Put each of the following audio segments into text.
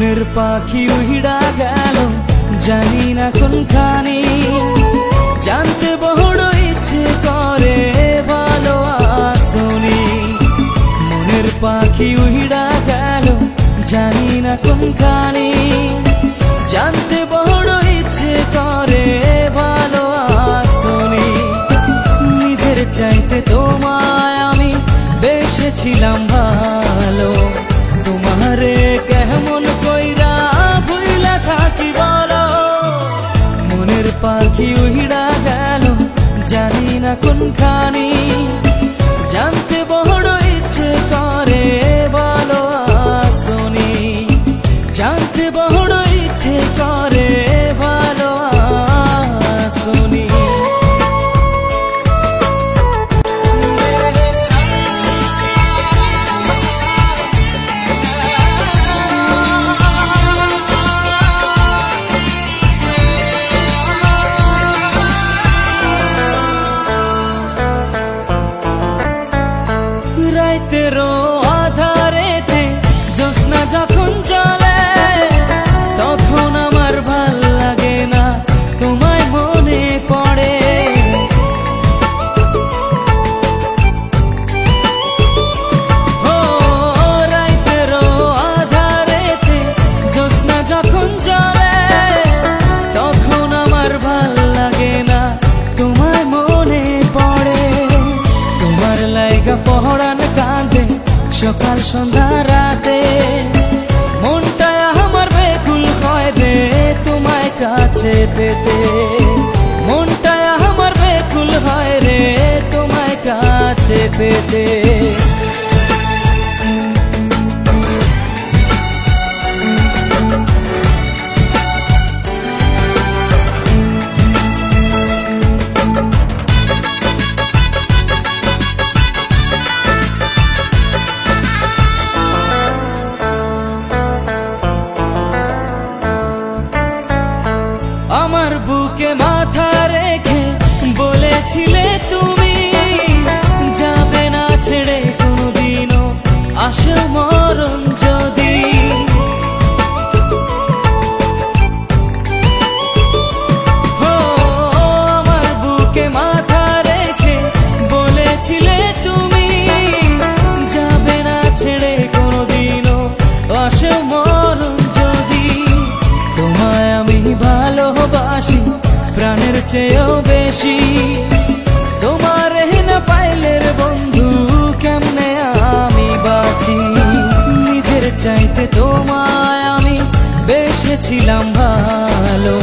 মনের পাখি উড়া গেল জানি না কোনখানে, জানতে বড় ইচ্ছে করে ভালো আসনি। মনের পাখি উড়া গেল জানি না কোনখানে, জানতে বড় ইচ্ছে করে ভালো আসনি। নিজের চাইতে তোমায় আমি বেসেছিলাম ভালো, তোমারে কেমন কইরা ভুইলা থাকি বলো। মনের পাখি উড়া গেল জানি না কোনখানি, জানতে বড় ইচ্ছে করে ভালো আসনি। জানতে বড় ইচ্ছে করে ভালো আসনি। রাতেরও আধারেতে জ্যোৎস্না যখন চলে, তখন আমার ভাল লাগে না, তোমায় মনে পড়ে। ও রাতেরও আধারেতে জ্যোৎস্না যখন চলে, তখন আমার ভাল লাগে না, তোমায় মনে পড়ে। তোমার লাইগা পহরান কাঁদে সকাল সন্ধ্যা রাতে, মনটা আমার বেকুল হয় রে তোমায় কাছে পেতে। মনটা আমার বেকুল হয় রে তোমায় কাছে পেতে। আমার বুকে মাথা রেখে বলেছিলে তুমি, যাবে না ছেড়ে কোনোদিনও আসে মরণ যদি। ও আমার বুকে মাথা রেখে বলেছিলে তুমি, যাবে না ছেড়ে কোনোদিনও আসে মরণ যদি। তোমায় আমি ভালোবাসি প্রাণের চেয়েও বেশি, তোমার না পাইলে রে বন্ধু কেমনে আমি বাঁচি। নিজের চাইতে তোমায় আমি বেসেছিলাম ভালো,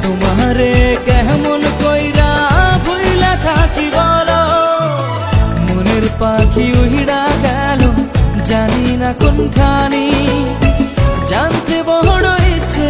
তোমারে কেমন কইরা ভুইলা থাকি বলো। মনের পাখি উড়া গেল জানি না কোনখানি, জানতে বড় ইচ্ছে